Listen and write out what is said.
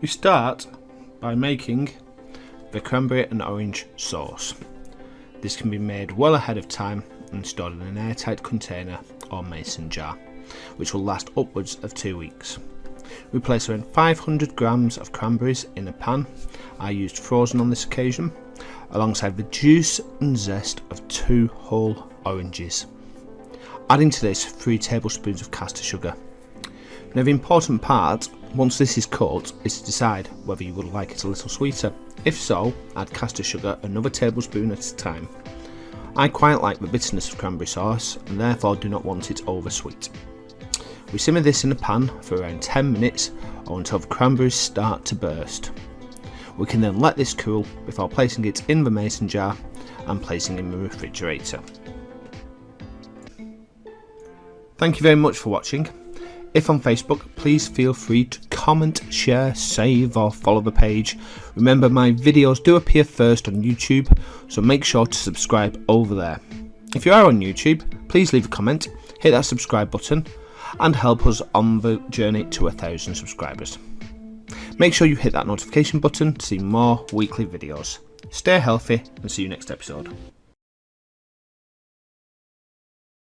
We start by making the cranberry and orange sauce. This can be made well ahead of time and stored in an airtight container or mason jar, which will last upwards of 2 weeks. We place around 500 grams of cranberries in a pan. I used frozen on this occasion, alongside the juice and zest of 2 whole oranges. Adding to this 3 tablespoons of caster sugar. Now the important part, once this is cut, is to decide whether you would like it a little sweeter. If so, add caster sugar another tablespoon at a time. I quite like the bitterness of cranberry sauce and therefore do not want it over sweet. We simmer this in a pan for around 10 minutes or until the cranberries start to burst. We can then let this cool before placing it in the mason jar and placing it in the refrigerator. Thank you very much for watching. If on Facebook, please feel free to comment, share, save or follow the page. Remember, my videos do appear first on YouTube, so make sure to subscribe over there. If you are on YouTube, please leave a comment, hit that subscribe button and help us on the journey to 1,000 subscribers. Make sure you hit that notification button to see more weekly videos. Stay healthy and see you next episode.